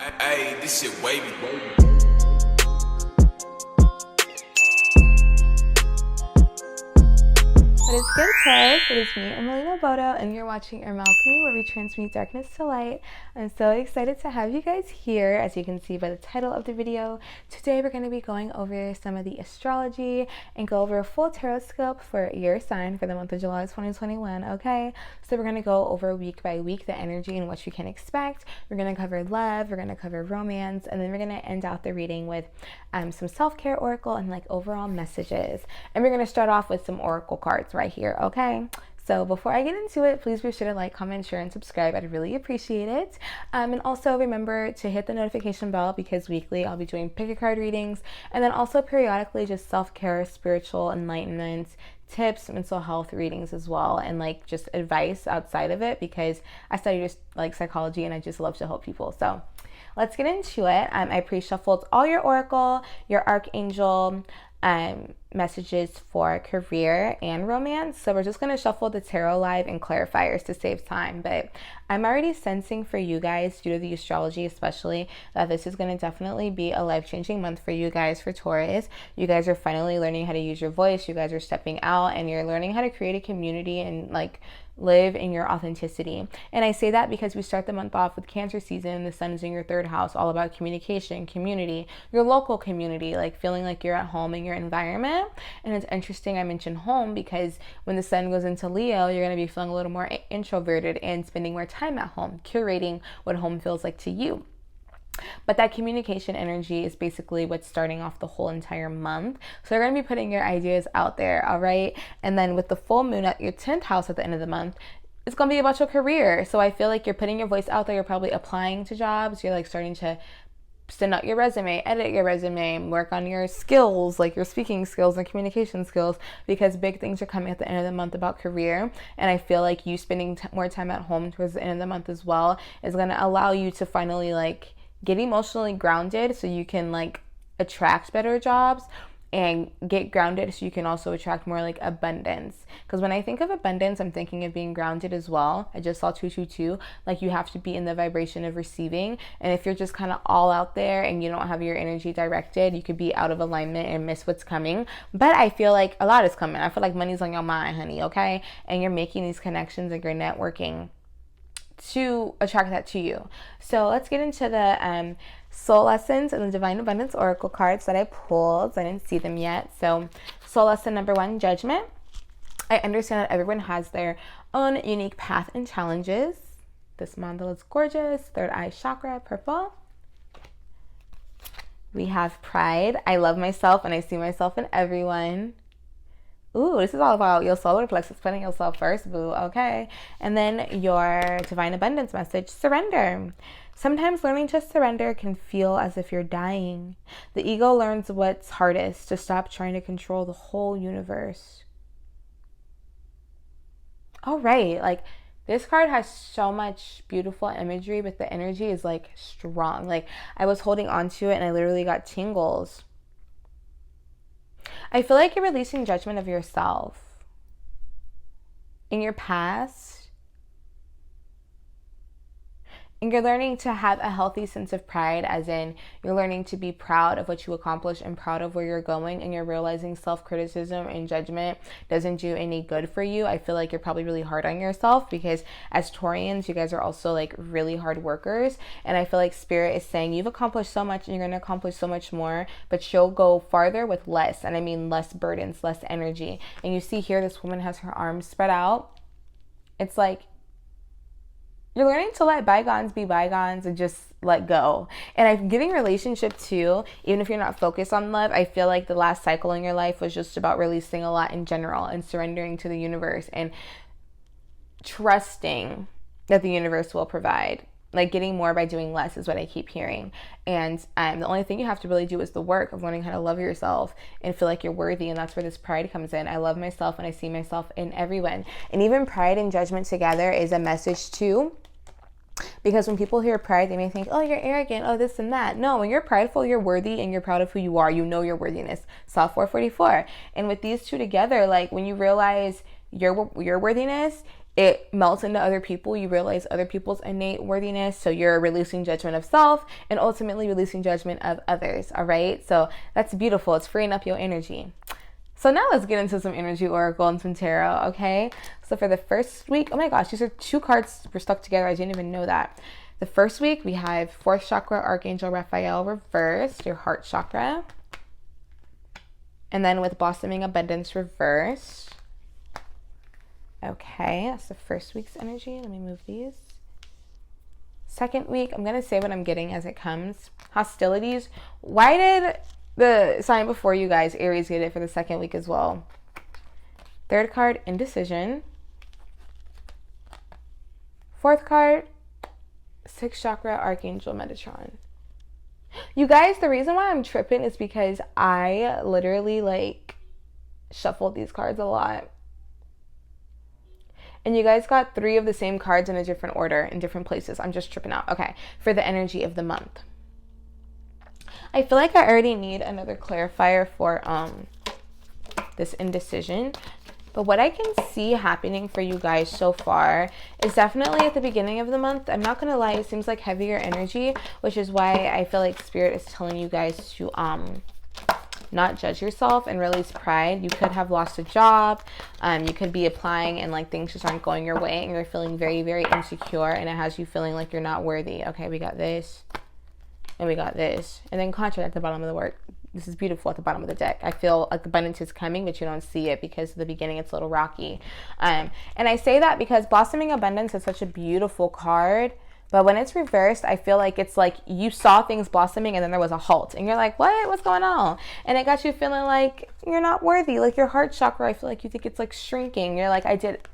Hey, this shit wavy. What is good, Taurus? It is me, Emelina Bodo, and you're watching Alchemy, where we transmute darkness to light. I'm so excited to have you guys here. As you can see by the title of the video, today we're going to be going over some of the astrology and go over a full tarot scope for your sign for the month of July 2021, okay? So we're going to go over week by week the energy and what you can expect. We're going to cover love, we're going to cover romance, and then we're going to end out the reading with some self-care oracle and like overall messages. And we're going to start off with some oracle cards right here, okay? So before I get into it, please be sure to like, comment, share, and subscribe. I'd really appreciate it. And also remember to hit the notification bell, because weekly I'll be doing pick a card readings, and then also periodically just self-care, spiritual enlightenment, tips, mental health readings as well, and like just advice outside of it, because I study just like psychology and I just love to help people. So let's get into it. I pre-shuffled all your oracle, your archangel messages for career and romance. So we're just going to shuffle the tarot live and clarifiers to save time. But I'm already sensing for you guys, due to the astrology especially, that this is going to definitely be a life-changing month for you guys, for Taurus. You guys are finally learning how to use your voice. You guys are stepping out and you're learning how to create a community and like live in your authenticity. And I say that because we start the month off with Cancer season. The sun is in your third house, all about communication, community, your local community, like feeling like you're at home in your environment. And it's interesting I mentioned home, because when the sun goes into Leo, you're going to be feeling a little more introverted and spending more time at home, curating what home feels like to you. But that communication energy is basically what's starting off the whole entire month. So you're going to be putting your ideas out there, all right? And then with the full moon at your 10th house at the end of the month, it's going to be about your career. So I feel like you're putting your voice out there. You're probably applying to jobs. You're like starting to send out your resume, edit your resume, work on your skills, like your speaking skills and communication skills, because big things are coming at the end of the month about career. And I feel like you spending more time at home towards the end of the month as well is going to allow you to finally like get emotionally grounded, so you can like attract better jobs, and get grounded so you can also attract more like abundance. Because when I think of abundance, I'm thinking of being grounded as well. I just saw 222. Like, you have to be in the vibration of receiving. And if you're just kind of all out there and you don't have your energy directed, you could be out of alignment and miss what's coming. But I feel like a lot is coming. I feel like money's on your mind, honey, okay? And you're making these connections and you're networking to attract that to you. So let's get into the soul lessons and the divine abundance oracle cards that I pulled. I didn't see them yet. So soul lesson number 1, judgment. I understand that everyone has their own unique path and challenges. This mandala is gorgeous. Third eye chakra, purple. We have pride. I love myself and I see myself in everyone. Ooh, this is all about your solar plexus, putting yourself first, boo, okay? And then your divine abundance message, surrender. Sometimes learning to surrender can feel as if you're dying. The ego learns what's hardest, to stop trying to control the whole universe. All right, like this card has so much beautiful imagery, but the energy is like strong. Like I was holding on to it and I literally got tingles. I feel like you're releasing judgment of yourself in your past, and you're learning to have a healthy sense of pride, as in you're learning to be proud of what you accomplish and proud of where you're going, and you're realizing self-criticism and judgment doesn't do any good for you. I feel like you're probably really hard on yourself, because as Taurians, you guys are also like really hard workers, and I feel like Spirit is saying you've accomplished so much and you're going to accomplish so much more, but you'll go farther with less, and I mean less burdens, less energy. And you see here, this woman has her arms spread out. It's like you're learning to let bygones be bygones and just let go. And I'm giving relationship too, even if you're not focused on love, I feel like the last cycle in your life was just about releasing a lot in general and surrendering to the universe and trusting that the universe will provide. Like getting more by doing less is what I keep hearing. And the only thing you have to really do is the work of learning how to love yourself and feel like you're worthy. And that's where this pride comes in. I love myself and I see myself in everyone. And even pride and judgment together is a message too. Because when people hear pride, they may think, oh, you're arrogant, oh, this and that. No, when you're prideful, you're worthy and you're proud of who you are. You know your worthiness. Psalm 444. And with these two together, like when you realize your worthiness it melts into other people. You realize other people's innate worthiness. So you're releasing judgment of self and ultimately releasing judgment of others. All right. So that's beautiful. It's freeing up your energy. So now let's get into some energy oracle and some tarot. Okay. So for the first week, oh my gosh, these are 2 cards were stuck together. I didn't even know that. The first week we have 4th chakra, Archangel Raphael reversed, your heart chakra. And then with blossoming abundance reversed. Okay, that's the first week's energy. Let me move these. Second week, I'm going to say what I'm getting as it comes. Hostilities. Why did the sign before you guys, Aries, get it for the second week as well? Third card, indecision. Fourth card, 6th chakra, Archangel Metatron. You guys, the reason why I'm tripping is because I literally like shuffled these cards a lot. And you guys got 3 of the same cards in a different order in different places. I'm just tripping out. Okay, for the energy of the month. I feel like I already need another clarifier for this indecision. But what I can see happening for you guys so far is definitely at the beginning of the month. I'm not going to lie, it seems like heavier energy, which is why I feel like Spirit is telling you guys to not judge yourself and release pride. You could have lost a job. You could be applying and like things just aren't going your way and you're feeling very, very insecure and it has you feeling like you're not worthy. Okay, we got this and we got this. And then contract at the bottom of the work. This is beautiful at the bottom of the deck. I feel like abundance is coming, but you don't see it because at the beginning it's a little rocky. And I say that because blossoming abundance is such a beautiful card. But when it's reversed, I feel like it's like you saw things blossoming and then there was a halt. And you're like, what? What's going on? And it got you feeling like you're not worthy. Like your heart chakra, I feel like you think it's like shrinking. You're like, I did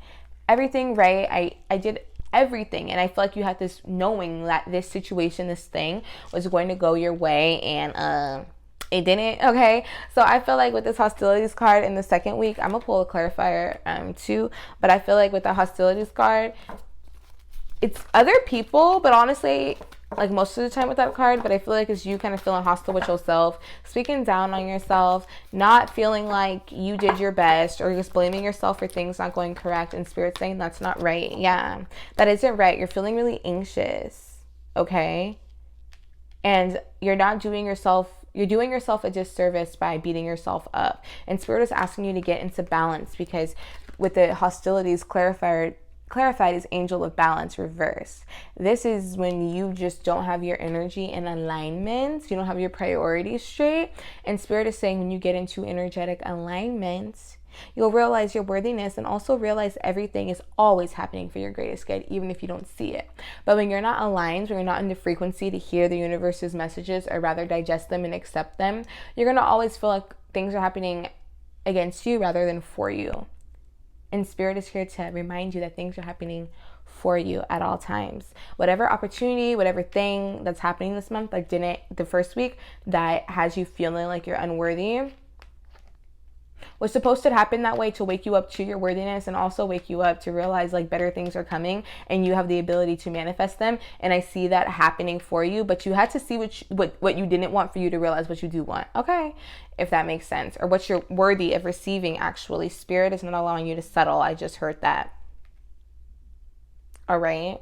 everything right. I did everything. And I feel like you had this knowing that this situation, this thing was going to go your way. And it didn't. Okay, so I feel like with this hostilities card in the second week, I'm gonna pull a clarifier too, but I feel like with the hostilities card, it's other people, but honestly, like most of the time with that card, but I feel like it's you kind of feeling hostile with yourself, speaking down on yourself, not feeling like you did your best, or just blaming yourself for things not going correct, and Spirit saying that's not right. Yeah, that isn't right. You're feeling really anxious, okay? And you're doing yourself a disservice by beating yourself up. And Spirit is asking you to get into balance because with the hostilities clarified is angel of balance reverse. This is when you just don't have your energy in alignment. You don't have your priorities straight. And Spirit is saying when you get into energetic alignment, you'll realize your worthiness and also realize everything is always happening for your greatest good, even if you don't see it. But when you're not aligned, when you're not in the frequency to hear the universe's messages or rather digest them and accept them, you're going to always feel like things are happening against you rather than for you. And Spirit is here to remind you that things are happening for you at all times. Whatever opportunity, whatever thing that's happening this month, like the first week, that has you feeling like you're unworthy, was supposed to happen that way to wake you up to your worthiness and also wake you up to realize like better things are coming and you have the ability to manifest them. And I see that happening for you, but you had to see what you didn't want for you to realize what you do want. Okay, if that makes sense, or what you're worthy of receiving. Actually, Spirit is not allowing you to settle. I just heard that. All right.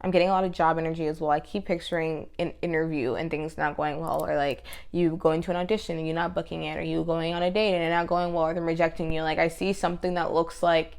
I'm getting a lot of job energy as well. I keep picturing an interview and things not going well, or like you going to an audition and you're not booking it, or you going on a date and it not going well, or them rejecting you. Like I see something that looks like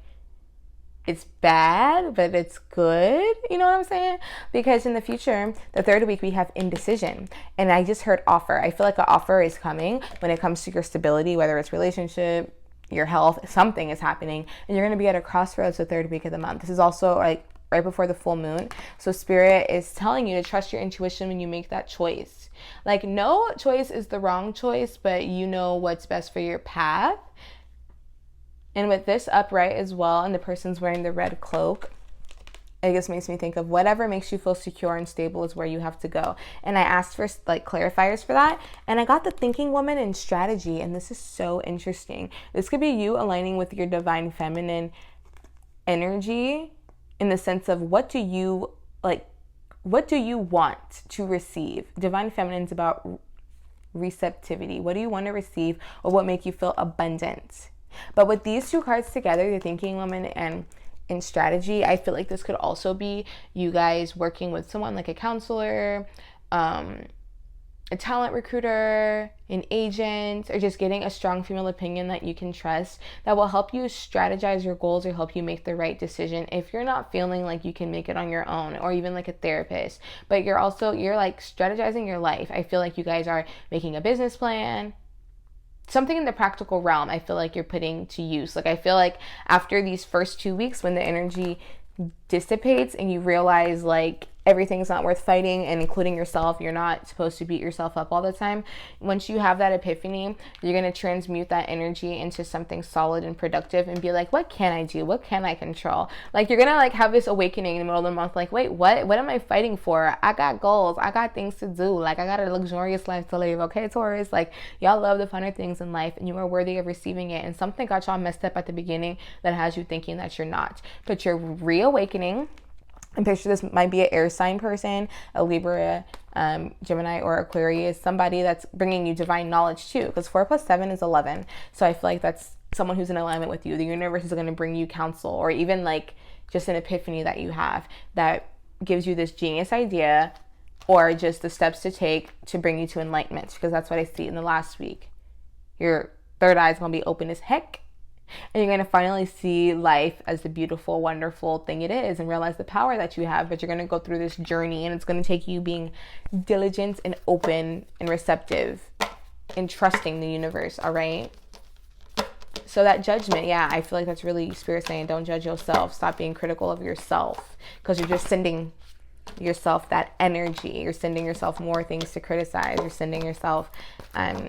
it's bad, but it's good. You know what I'm saying? Because in the future, the third week, we have indecision. And I just heard offer. I feel like an offer is coming when it comes to your stability, whether it's relationship, your health, something is happening. And you're going to be at a crossroads the third week of the month. This is also like right before the full moon. So Spirit is telling you to trust your intuition when you make that choice. Like no choice is the wrong choice, but you know what's best for your path. And with this upright as well, and the person's wearing the red cloak, it just makes me think of whatever makes you feel secure and stable is where you have to go. And I asked for like clarifiers for that. And I got the thinking woman and strategy. And this is so interesting. This could be you aligning with your divine feminine energy, in the sense of what do you want to receive? Divine feminine is about receptivity. What do you want to receive, or what make you feel abundant? But with these two cards together, the thinking woman and in strategy. I feel like this could also be you guys working with someone like a counselor, a talent recruiter, an agent, or just getting a strong female opinion that you can trust that will help you strategize your goals or help you make the right decision if you're not feeling like you can make it on your own, or even like a therapist. But you're like strategizing your life. I feel like you guys are making a business plan, something in the practical realm. I feel like you're putting to use. Like, I feel like after these first 2 weeks, when the energy dissipates and you realize like everything's not worth fighting, and including yourself, you're not supposed to beat yourself up all the time. Once you have that epiphany, you're going to transmute that energy into something solid and productive and be like, what can I do? What can I control? Like, you're going to like have this awakening in the middle of the month, like, wait, what am I fighting for? I got goals, I got things to do, like I got a luxurious life to live. Okay, Taurus, like, y'all love the finer things in life and you are worthy of receiving it, and something got y'all messed up at the beginning that has you thinking that you're not, but you're reawakening. And picture this might be an air sign person, a Libra, Gemini, or Aquarius, somebody that's bringing you divine knowledge too, because 4 + 7 is 11. So I feel like that's someone who's in alignment with you. The universe is going to bring you counsel, or even like just an epiphany that you have that gives you this genius idea, or just the steps to take to bring you to enlightenment, because that's what I see in the last week. Your third eye is going to be open as heck. And you're going to finally see life as the beautiful, wonderful thing it is, and realize the power that you have. But you're going to go through this journey, and it's going to take you being diligent and open and receptive and trusting the universe. All right. So that judgment, yeah, I feel like that's really Spirit saying, don't judge yourself. Stop being critical of yourself, because you're just sending yourself that energy. You're sending yourself more things to criticize. You're sending yourself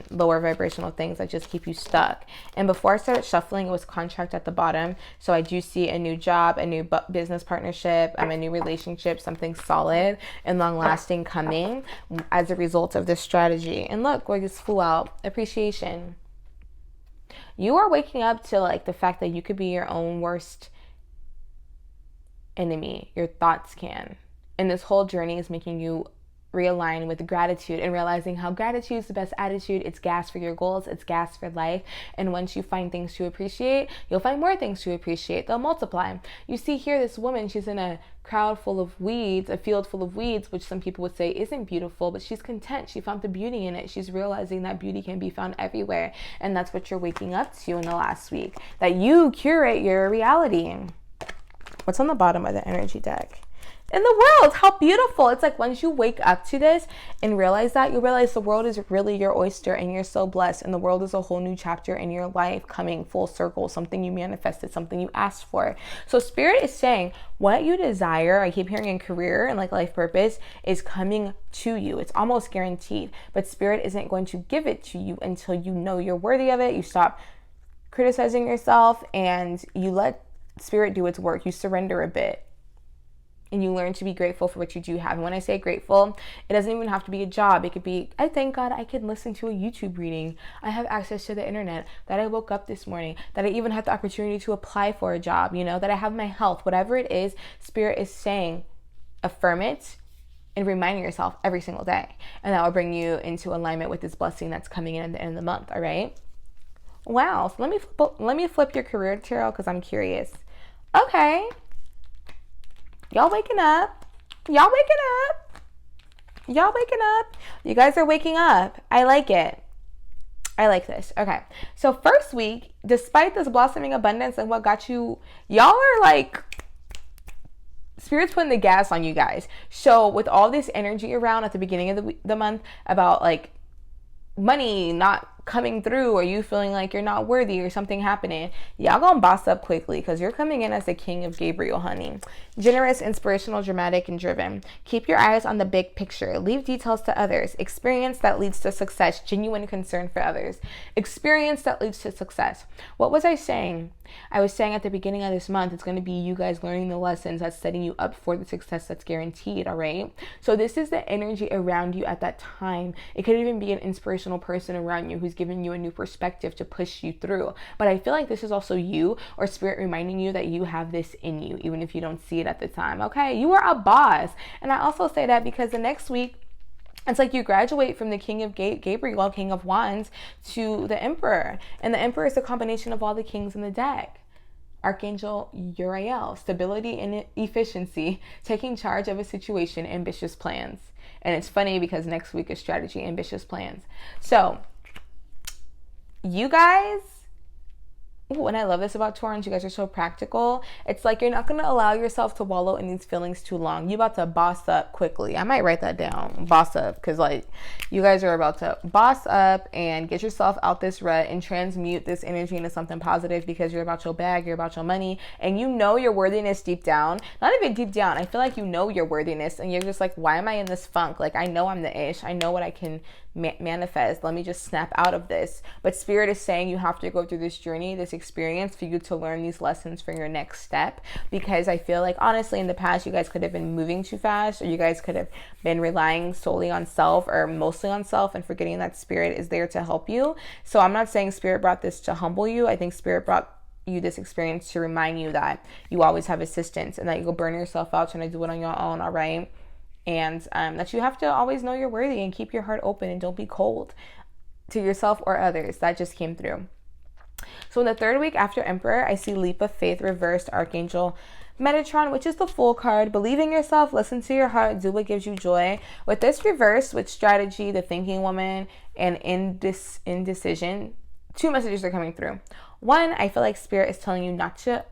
lower vibrational things that just keep you stuck. And before I started shuffling, it was contract at the bottom. So I do see a new job, a new business partnership, a new relationship, something solid and long lasting coming as a result of this strategy. And look, we just flew out. Appreciation. You are waking up to like the fact that you could be your own worst enemy. Your thoughts can. And this whole journey is making you realign with gratitude and realizing how gratitude is the best attitude. It's gas for your goals. It's gas for life. And once you find things to appreciate, you'll find more things to appreciate. They'll multiply. You see here, this woman, she's in a crowd full of weeds, a field full of weeds, which some people would say isn't beautiful, but she's content. She found the beauty in it. She's realizing that beauty can be found everywhere. And that's what you're waking up to in the last week, that you curate your reality. What's on the bottom of the energy deck? In the world, how beautiful. It's like once you wake up to this and realize that, you'll realize the world is really your oyster and you're so blessed, and the world is a whole new chapter in your life coming full circle, something you manifested, something you asked for. So Spirit is saying what you desire, I keep hearing in career and like life purpose, is coming to you. It's almost guaranteed, but Spirit isn't going to give it to you until you know you're worthy of it. You stop criticizing yourself and you let Spirit do its work. You surrender a bit. And you learn to be grateful for what you do have. And when I say grateful, it doesn't even have to be a job. It could be, I thank God I can listen to a YouTube reading. I have access to the internet, that I woke up this morning, that I even had the opportunity to apply for a job, you know, that I have my health. Whatever it is, Spirit is saying, affirm it and reminding yourself every single day. And that will bring you into alignment with this blessing that's coming in at the end of the month, all right? Wow, so let me flip your career tarot because I'm curious. Okay. Y'all waking up. Y'all waking up. Y'all waking up. You guys are waking up. I like it. I like this. Okay. So first week, despite this blossoming abundance and what got you, y'all are like, Spirit's putting the gas on you guys. So with all this energy around at the beginning of the month about like money not coming through, or you feeling like you're not worthy or something happening, y'all gonna boss up quickly because you're coming in as the king of Gabriel, honey. Generous, inspirational, dramatic, and driven. Keep your eyes on the big picture. Leave details to others. Experience that leads to success. Genuine concern for others. Experience that leads to success. What was I saying? I was saying at the beginning of this month, it's going to be you guys learning the lessons that's setting you up for the success that's guaranteed, all right? So this is the energy around you at that time. It could even be an inspirational person around you who's giving you a new perspective to push you through. But I feel like this is also you, or Spirit reminding you that you have this in you, even if you don't see it at the time, okay? You are a boss. And I also say that because the next week, it's like you graduate from the King of Gabriel, King of Wands, to the Emperor. And the Emperor is a combination of all the kings in the deck. Archangel Uriel, stability and efficiency, taking charge of a situation, ambitious plans. And it's funny because next week is strategy, ambitious plans. So you guys, ooh, and I love this about Taurans, you guys are so practical. It's like you're not going to allow yourself to wallow in these feelings too long. You're about to boss up quickly. I might write that down, boss up, because like you guys are about to boss up and get yourself out this rut and transmute this energy into something positive, because you're about your bag, you're about your money, and you know your worthiness deep down. Not even deep down, I feel like you know your worthiness and you're just like, why am I in this funk? Like, I know I'm the ish, I know what I can manifest, let me just snap out of this. But Spirit is saying you have to go through this journey, this experience, for you to learn these lessons for your next step. Because I feel like honestly in the past you guys could have been moving too fast, or you guys could have been relying solely on self, or mostly on self, and forgetting that Spirit is there to help you. So I'm not saying Spirit brought this to humble you. I think Spirit brought you this experience to remind you that you always have assistance, and that you go burn yourself out trying to do it on your own. All right. And that you have to always know you're worthy and keep your heart open and don't be cold to yourself or others. That just came through. So in the third week after Emperor, I see Leap of Faith reversed, Archangel Metatron, which is the Fool card. Believe in yourself, listen to your heart, do what gives you joy. With this reverse, with strategy, the thinking woman, and indecision, two messages are coming through. One, I feel like Spirit is telling you not to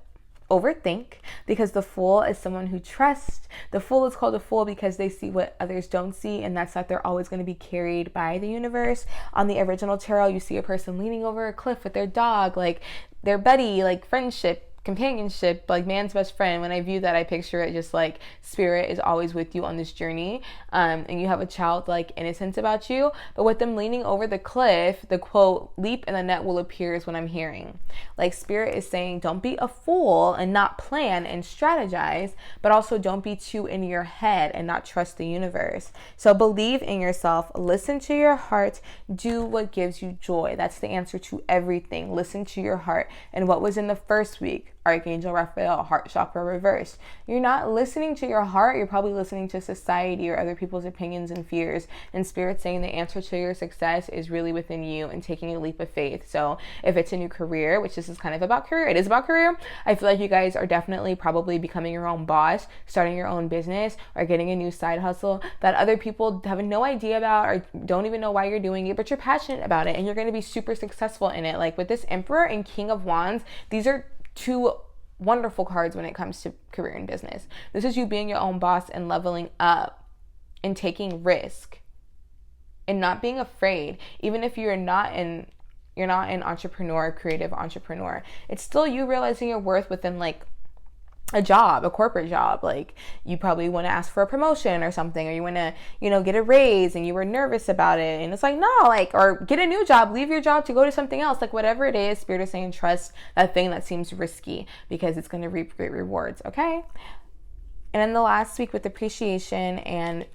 overthink, because the Fool is someone who trusts. The Fool is called a Fool because they see what others don't see, and that's that they're always going to be carried by the universe. On the original tarot, you see a person leaning over a cliff with their dog, like their buddy, like friendship, companionship, like man's best friend. When I view that, I picture it just like Spirit is always with you on this journey, and you have a childlike innocence about you. But with them leaning over the cliff, the quote, leap and the net will appear, is what I'm hearing. Like Spirit is saying, don't be a fool and not plan and strategize, but also don't be too in your head and not trust the universe. So believe in yourself, listen to your heart, do what gives you joy. That's the answer to everything. Listen to your heart. And what was in the first week? Archangel Raphael, heart chakra reversed. You're not listening to your heart, you're probably listening to society or other people's opinions and fears. And Spirit saying the answer to your success is really within you and taking a leap of faith. So if it's a new career, which this is kind of about career, it is about career, I feel like you guys are definitely probably becoming your own boss, starting your own business, or getting a new side hustle that other people have no idea about or don't even know why you're doing it, but you're passionate about it and you're going to be super successful in it. Like with this Emperor and King of Wands, these are two wonderful cards when it comes to career and business. This is you being your own boss and leveling up and taking risk and not being afraid. Even if you're not an entrepreneur, creative entrepreneur, it's still you realizing your worth within like a job, a corporate job. Like you probably want to ask for a promotion or something, or you want to, get a raise and you were nervous about it. And it's like, no, like, or get a new job, leave your job to go to something else. Like whatever it is, Spirit is saying, trust that thing that seems risky because it's going to reap great rewards. Okay. And then the last week with appreciation and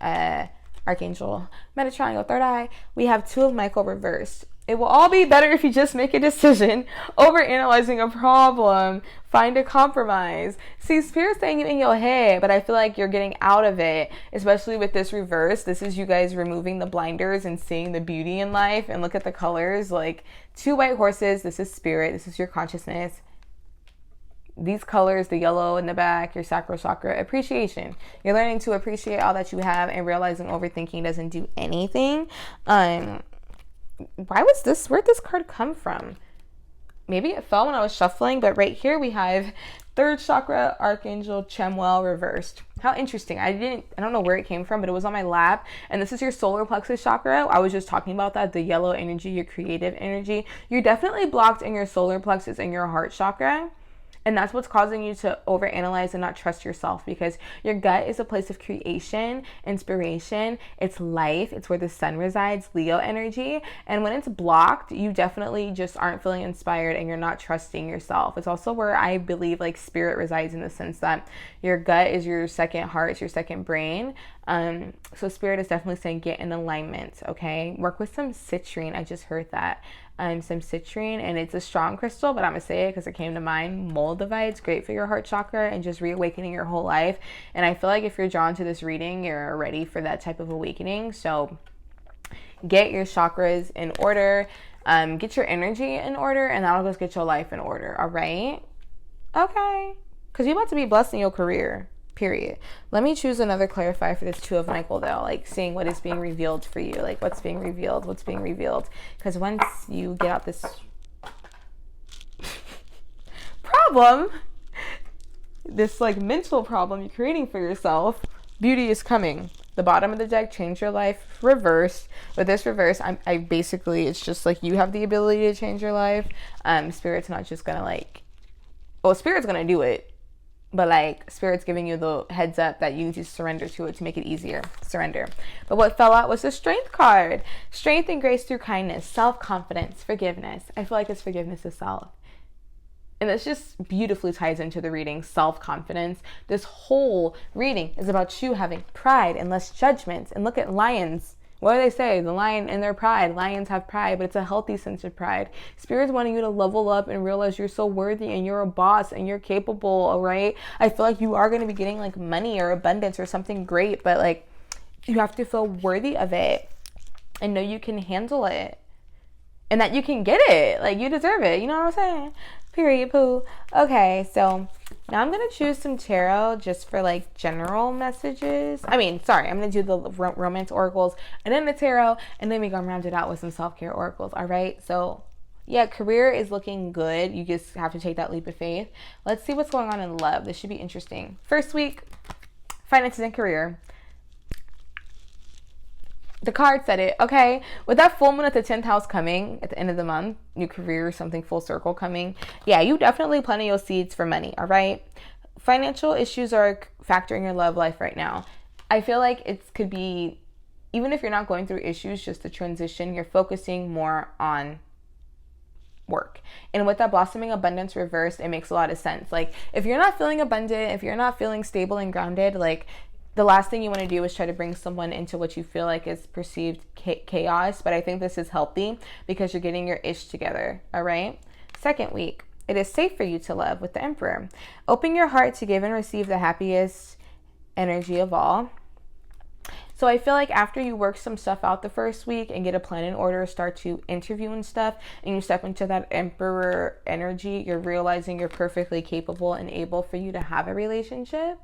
Archangel Metatron, your third eye, we have Two of Michael reversed. It will all be better if you just make a decision over analyzing a problem. Find a compromise. See, Spirit's saying you in your head, but I feel like you're getting out of it, especially with this reverse. This is you guys removing the blinders and seeing the beauty in life. And look at the colors, like two white horses. This is Spirit. This is your consciousness. These colors, the yellow in the back, your sacral chakra, appreciation. You're learning to appreciate all that you have and realizing overthinking doesn't do anything. Where'd this card come from? Maybe it fell when I was shuffling, but right here we have third chakra, Archangel Chemuel reversed. How interesting. I don't know where it came from, but it was on my lap. And this is your solar plexus chakra. I was just talking about that, the yellow energy, your creative energy. You're definitely blocked in your solar plexus and your heart chakra. And that's what's causing you to overanalyze and not trust yourself, because your gut is a place of creation, inspiration, it's life, it's where the sun resides, Leo energy. And when it's blocked, you definitely just aren't feeling inspired and you're not trusting yourself. It's also where I believe like Spirit resides, in the sense that your gut is your second heart, it's your second brain. So Spirit is definitely saying get in alignment, okay? Work with some citrine. I just heard that. Some citrine, and it's a strong crystal, but I'm gonna say it because it came to mind. Moldavite's great for your heart chakra and just reawakening your whole life. And I feel like if you're drawn to this reading, you're ready for that type of awakening. So get your chakras in order, get your energy in order, and that'll just get your life in order. All right. Okay. Because you're about to be blessed in your career. Period. Let me choose another clarifier for this Two of Michael, though. Like, seeing what is being revealed for you. Like, what's being revealed. Because once you get out this problem, this, like, mental problem you're creating for yourself, beauty is coming. The bottom of the deck, change your life, reversed. With this reverse, I basically, it's just, like, you have the ability to change your life. Spirit's not just gonna, like, well, Spirit's gonna do it. But, like, Spirit's giving you the heads up that you need to surrender to it to make it easier. Surrender. But what fell out was the Strength card. Strength and grace through kindness, self-confidence, forgiveness. I feel like it's forgiveness of self. And this just beautifully ties into the reading, self-confidence. This whole reading is about you having pride and less judgment. And look at lions. What do they say? The lion and their pride. Lions have pride, but it's a healthy sense of pride. Spirit's wanting you to level up and realize you're so worthy and you're a boss and you're capable, all right? I feel like you are going to be getting, like, money or abundance or something great, but, like, you have to feel worthy of it and know you can handle it and that you can get it. Like, you deserve it. You know what I'm saying? Period, poo. Okay, so now I'm going to choose some tarot just for, like, general messages. I'm going to do the romance oracles and then the tarot, and then we're going to round it out with some self-care oracles, all right? So, yeah, career is looking good. You just have to take that leap of faith. Let's see what's going on in love. This should be interesting. First week, finances and career. The card said it, okay? With that full moon at the 10th house coming at the end of the month, new career, something full circle coming. Yeah, you definitely planting your seeds for money, all right? Financial issues are factoring your love life right now. I feel like it could be, even if you're not going through issues, just the transition, you're focusing more on work. And with that blossoming abundance reversed, it makes a lot of sense. Like, if you're not feeling abundant, if you're not feeling stable and grounded, like, the last thing you want to do is try to bring someone into what you feel like is perceived chaos. But I think this is healthy because you're getting your ish together. All right. Second week, it is safe for you to love with the Emperor. Open your heart to give and receive the happiest energy of all. So I feel like after you work some stuff out the first week and get a plan in order, start to interview and stuff, and you step into that Emperor energy, you're realizing you're perfectly capable and able for you to have a relationship.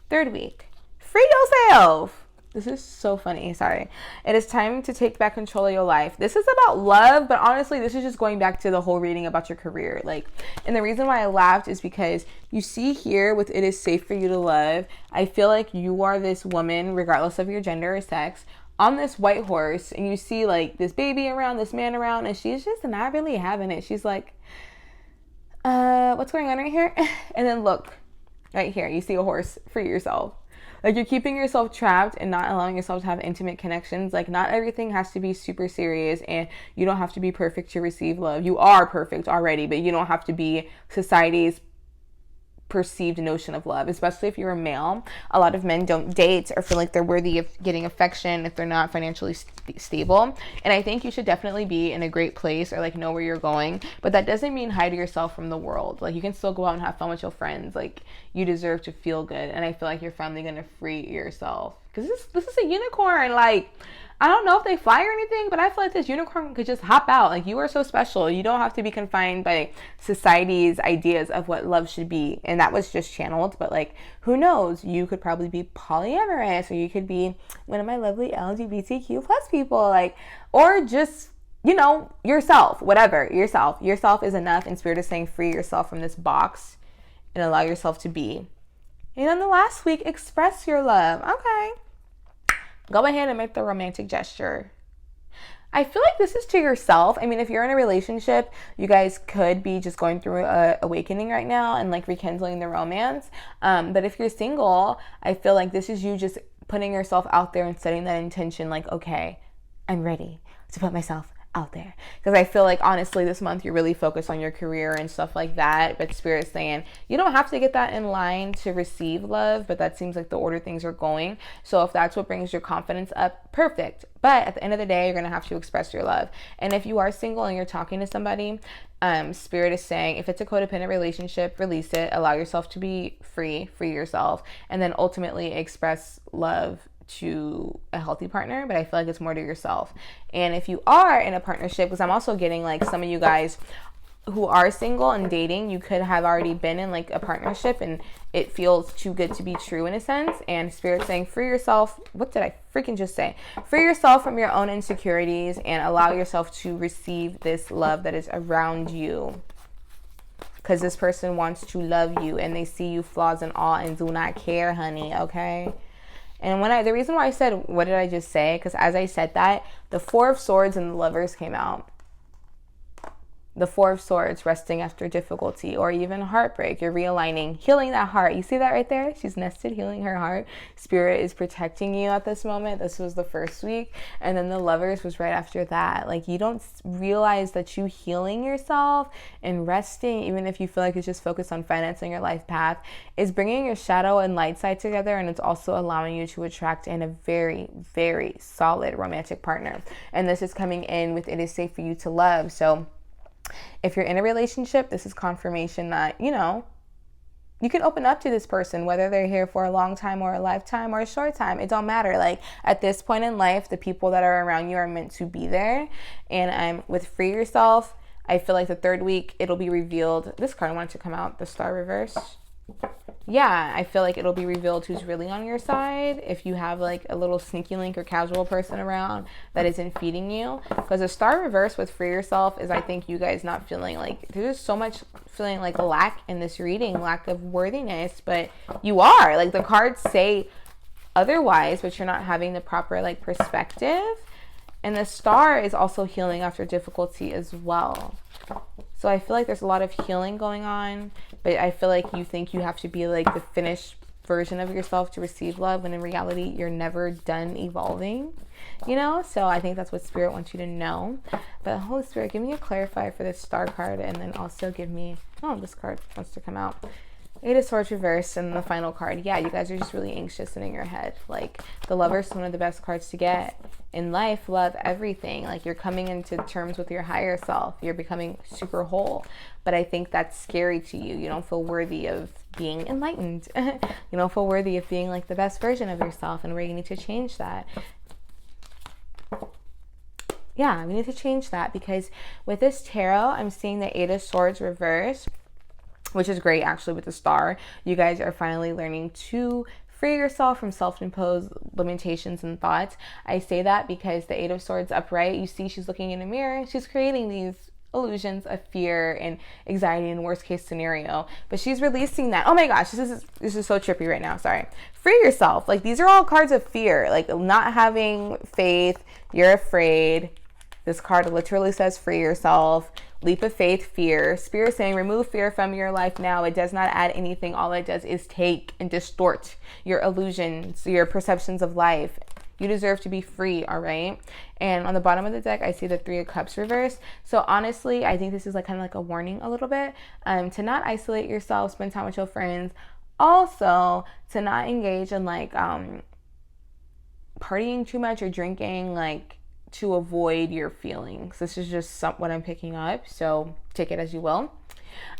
Third week, free yourself. This is so funny. Sorry. It is time to take back control of your life. This is about love, but honestly, this is just going back to the whole reading about your career. Like, and the reason why I laughed is because you see here with it is safe for you to love. I feel like you are this woman, regardless of your gender or sex, on this white horse, and you see like this baby around, this man around, and she's just not really having it. She's like, what's going on right here? And then look. Right here, you see a horse. Free yourself. Like, you're keeping yourself trapped and not allowing yourself to have intimate connections. Like, not everything has to be super serious, and you don't have to be perfect to receive love. You are perfect already, but you don't have to be society's perceived notion of love, especially if you're a male. A lot of men don't date or feel like they're worthy of getting affection if they're not financially stable. And I think you should definitely be in a great place or like know where you're going, but that doesn't mean hide yourself from the world. Like, you can still go out and have fun with your friends. Like, you deserve to feel good, and I feel like you're finally gonna free yourself, because this is a unicorn. Like, I don't know if they fly or anything, but I feel like this unicorn could just hop out. Like, you are so special. You don't have to be confined by society's ideas of what love should be. And that was just channeled. But, like, who knows? You could probably be polyamorous, or you could be one of my lovely LGBTQ plus people. Like, or just, you know, yourself, whatever, yourself. Yourself is enough. And Spirit is saying free yourself from this box and allow yourself to be. And then the last week, express your love. Okay. Go ahead and make the romantic gesture. I feel like this is to yourself. I mean, if you're in a relationship, you guys could be just going through a awakening right now and like rekindling the romance. But if you're single, I feel like this is you just putting yourself out there and setting that intention like, okay, I'm ready to put myself out there. Because I feel like, honestly, this month you're really focused on your career and stuff like that, but Spirit's saying you don't have to get that in line to receive love, but that seems like the order things are going. So if that's what brings your confidence up, perfect. But at the end of the day, you're going to have to express your love. And if you are single and you're talking to somebody, Spirit is saying if it's a codependent relationship, release it, allow yourself to be free yourself, and then ultimately express love to a healthy partner. But I feel like it's more to yourself. And if you are in a partnership, because I'm also getting like some of you guys who are single and dating, you could have already been in like a partnership and it feels too good to be true in a sense. And Spirit saying, free yourself. What did I freaking just say? Free yourself from your own insecurities and allow yourself to receive this love that is around you. Because this person wants to love you and they see you flaws and all and do not care, honey, okay? And the reason why I said, what did I just say? Because as I said that, the Four of Swords and the Lovers came out. The Four of Swords, resting after difficulty or even heartbreak. You're realigning, healing that heart. You see that right there? She's nested, healing her heart. Spirit is protecting you at this moment. This was the first week. And then the Lovers was right after that. Like, you don't realize that you healing yourself and resting, even if you feel like it's just focused on financing your life path, is bringing your shadow and light side together. And it's also allowing you to attract in a very, very solid romantic partner. And this is coming in with it is safe for you to love. So if you're in a relationship, this is confirmation that, you know, you can open up to this person, whether they're here for a long time or a lifetime or a short time. It don't matter. Like, at this point in life, the people that are around you are meant to be there. And with free yourself, I feel like the third week, it'll be revealed. This card wanted to come out, the Star reverse. Yeah, I feel like it'll be revealed who's really on your side if you have like a little sneaky link or casual person around that isn't feeding you. Because a Star reverse with free yourself is, I think, you guys not feeling like, there's just so much feeling like a lack in this reading, lack of worthiness, but you are. Like, the cards say otherwise, but you're not having the proper like perspective. And the Star is also healing after difficulty as well. So I feel like there's a lot of healing going on, but I feel like you think you have to be like the finished version of yourself to receive love, when in reality, you're never done evolving, you know? So I think that's what Spirit wants you to know. But Holy Spirit, give me a clarifier for this Star card, and then also give me, oh, this card wants to come out. Eight of Swords reversed, and the final card. Yeah, you guys are just really anxious and in your head. Like, the Lover's one of the best cards to get in life. Love, everything. Like, you're coming into terms with your higher self. You're becoming super whole. But I think that's scary to you. You don't feel worthy of being enlightened. You don't feel worthy of being like the best version of yourself, and where you need to change that. Yeah, we need to change that, because with this tarot, I'm seeing the Eight of Swords reversed, which is great actually with the Star. You guys are finally learning to free yourself from self-imposed limitations and thoughts. I say that because the Eight of Swords upright, you see she's looking in a mirror. She's creating these illusions of fear and anxiety in worst case scenario, but she's releasing that. Oh my gosh, this is so trippy right now. Sorry. Free yourself. Like, these are all cards of fear, like not having faith. You're afraid. This card literally says free yourself. Leap of faith, fear. Spirit saying remove fear from your life now. It does not add anything. All it does is take and distort your illusions, your perceptions of life. You deserve to be free, all right? And on the bottom of the deck, I see the Three of Cups reversed. So honestly, I think this is like kind of like a warning a little bit, to not isolate yourself, spend time with your friends. Also, to not engage in like partying too much or drinking, like, to avoid your feelings. This is just what I'm picking up, so take it as you will.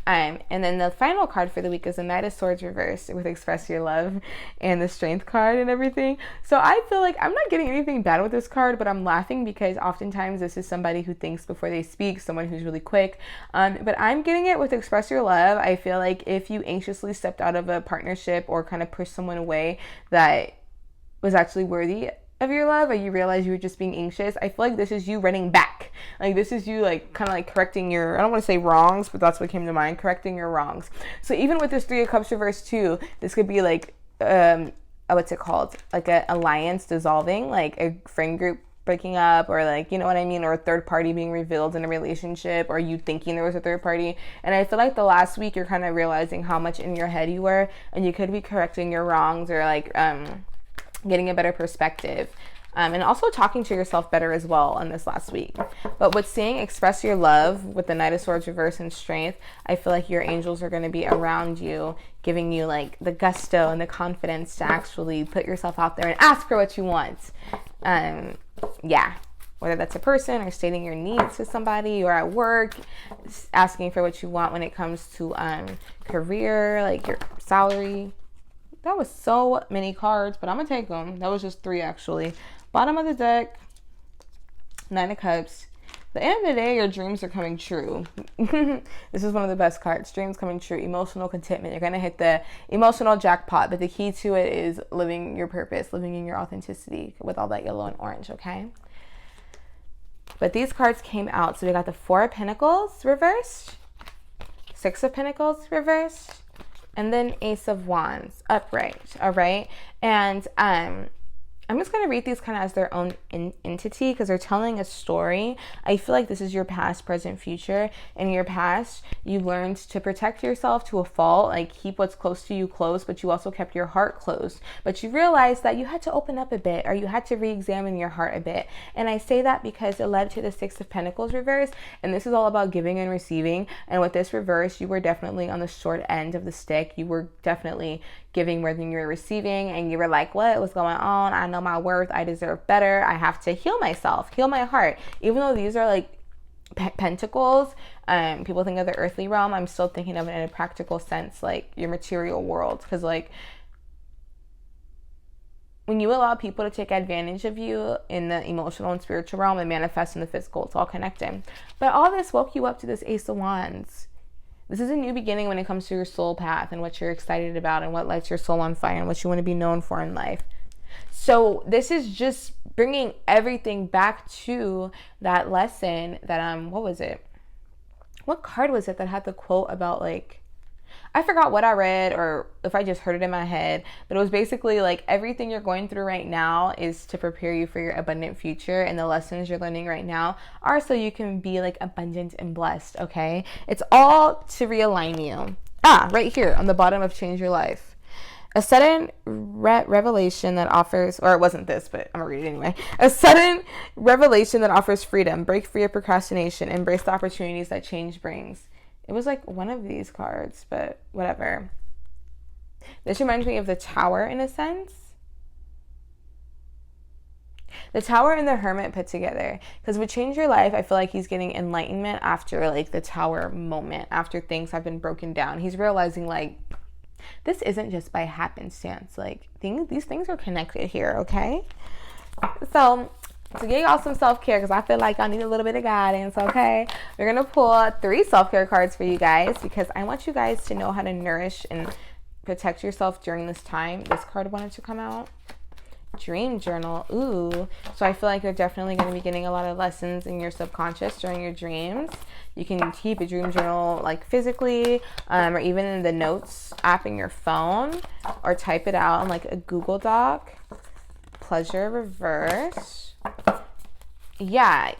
And then the final card for the week is the Knight of Swords reversed with Express Your Love and the Strength card and everything. So I feel like I'm not getting anything bad with this card, but I'm laughing because oftentimes this is somebody who thinks before they speak, someone who's really quick. But I'm getting it with Express Your Love. I feel like if you anxiously stepped out of a partnership or kind of pushed someone away that was actually worthy of your love, or you realize you were just being anxious, I feel like this is you running back. Like, this is you like kind of like correcting your, I don't want to say wrongs, but that's what came to mind, correcting your wrongs. So even with this Three of Cups reversed too, this could be like what's it called, like an alliance dissolving, like a friend group breaking up, or like, you know what I mean, or a third party being revealed in a relationship, or you thinking there was a third party. And I feel like the last week you're kind of realizing how much in your head you were, and you could be correcting your wrongs, or like getting a better perspective, and also talking to yourself better as well in this last week. But with seeing Express Your Love with the Knight of Swords reverse and Strength, I feel like your angels are going to be around you, giving you like the gusto and the confidence to actually put yourself out there and ask for what you want. Yeah, whether that's a person or stating your needs to somebody, or at work, asking for what you want when it comes to career, like your salary. That was so many cards, but I'm going to take them. That was just 3, actually. Bottom of the deck, Nine of Cups. the end of the day, your dreams are coming true. This is one of the best cards. Dreams coming true. Emotional contentment. You're going to hit the emotional jackpot. But the key to it is living your purpose, living in your authenticity with all that yellow and orange, okay? But these cards came out. So we got the Four of Pentacles reversed, Six of Pentacles reversed, and then Ace of Wands upright, all right? And I'm just going to read these kind of as their own entity because they're telling a story. I feel like this is your past, present, future. In your past, you learned to protect yourself to a fault, like keep what's close to you close, but you also kept your heart closed. But you realized that you had to open up a bit, or you had to re-examine your heart a bit. And I say that because it led to the Six of Pentacles reverse, and this is all about giving and receiving. And with this reverse, you were definitely on the short end of the stick. You were definitely giving more than you were receiving, and you were like, what's going on? I know my worth. I deserve better. I have to heal myself, heal my heart. Even though these are like pentacles, people think of the earthly realm, I'm still thinking of it in a practical sense, like your material world. Because like when you allow people to take advantage of you in the emotional and spiritual realm and manifest in the physical, it's all connected. But all this woke you up to this Ace of Wands. This is a new beginning when it comes to your soul path and what you're excited about and what lights your soul on fire and what you want to be known for in life. So this is just bringing everything back to that lesson that, what was it? What card was it that had the quote about like, I forgot what I read or if I just heard it in my head, but it was basically like everything you're going through right now is to prepare you for your abundant future, and the lessons you're learning right now are so you can be like abundant and blessed, okay? It's all to realign you. Right here on the bottom of Change Your Life. A sudden revelation that offers, or it wasn't this, but I'm gonna read it anyway. A sudden revelation that offers freedom. Break free of procrastination. Embrace the opportunities that change brings. It was like one of these cards, but whatever. This reminds me of the Tower in a sense. The Tower and the Hermit put together. Because with Change Your Life, I feel like he's getting enlightenment after like the Tower moment, after things have been broken down. He's realizing like, this isn't just by happenstance. Like these things are connected here, okay? So to give y'all some self-care, because I feel like y'all need a little bit of guidance, okay? We're going to pull 3 self-care cards for you guys because I want you guys to know how to nourish and protect yourself during this time. This card wanted to come out. Dream journal. Ooh. So I feel like you're definitely going to be getting a lot of lessons in your subconscious during your dreams. You can keep a dream journal like physically, or even in the notes app in your phone, or type it out on like a Google Doc. Pleasure reverse. Yeah,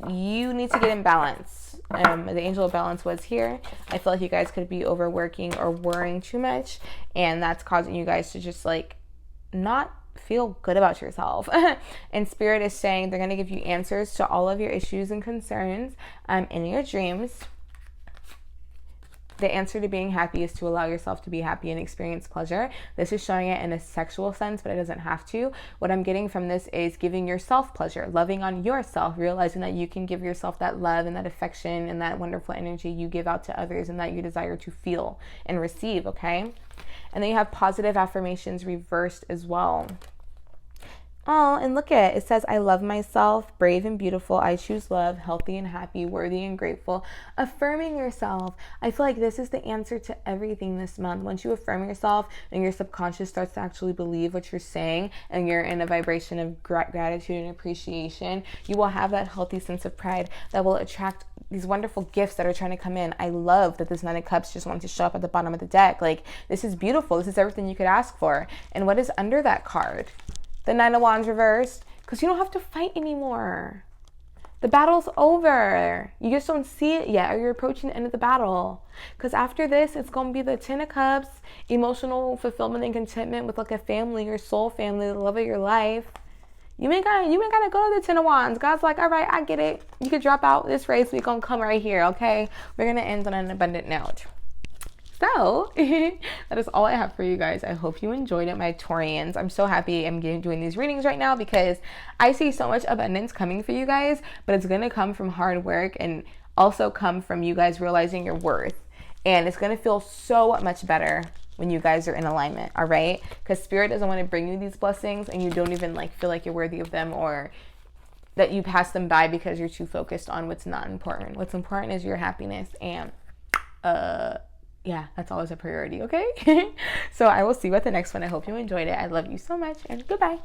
you need to get in balance. The angel of balance was here. I feel like you guys could be overworking or worrying too much, and that's causing you guys to just like not feel good about yourself. And Spirit is saying they're going to give you answers to all of your issues and concerns in your dreams. The answer to being happy is to allow yourself to be happy and experience pleasure. This is showing it in a sexual sense, but it doesn't have to. What I'm getting from this is giving yourself pleasure, loving on yourself, realizing that you can give yourself that love and that affection and that wonderful energy you give out to others and that you desire to feel and receive, okay? And then you have positive affirmations reversed as well. Oh, and look at it. It says, I love myself, brave and beautiful. I choose love, healthy and happy, worthy and grateful. Affirming yourself. I feel like this is the answer to everything this month. Once you affirm yourself and your subconscious starts to actually believe what you're saying and you're in a vibration of gratitude and appreciation, you will have that healthy sense of pride that will attract these wonderful gifts that are trying to come in. I love that this Nine of Cups just wanted to show up at the bottom of the deck. Like, this is beautiful. This is everything you could ask for. And what is under that card? The Nine of Wands reversed, because you don't have to fight anymore. The battle's over. You just don't see it yet, or you're approaching the end of the battle. Because after this, it's going to be the Ten of Cups, emotional fulfillment and contentment with like a family, your soul family, the love of your life. You ain't gotta go to the Ten of Wands. God's like, all right, I get it. You could drop out this race. We're going to come right here, okay? We're going to end on an abundant note. So that is all I have for you guys. I hope you enjoyed it, my Taurians. I'm so happy I'm doing these readings right now because I see so much abundance coming for you guys, but it's going to come from hard work and also come from you guys realizing your worth. And it's going to feel so much better when you guys are in alignment, all right? Because Spirit doesn't want to bring you these blessings and you don't even like feel like you're worthy of them, or that you pass them by because you're too focused on what's not important. What's important is your happiness, and yeah, that's always a priority, okay? So I will see you at the next one. I hope you enjoyed it. I love you so much, and goodbye.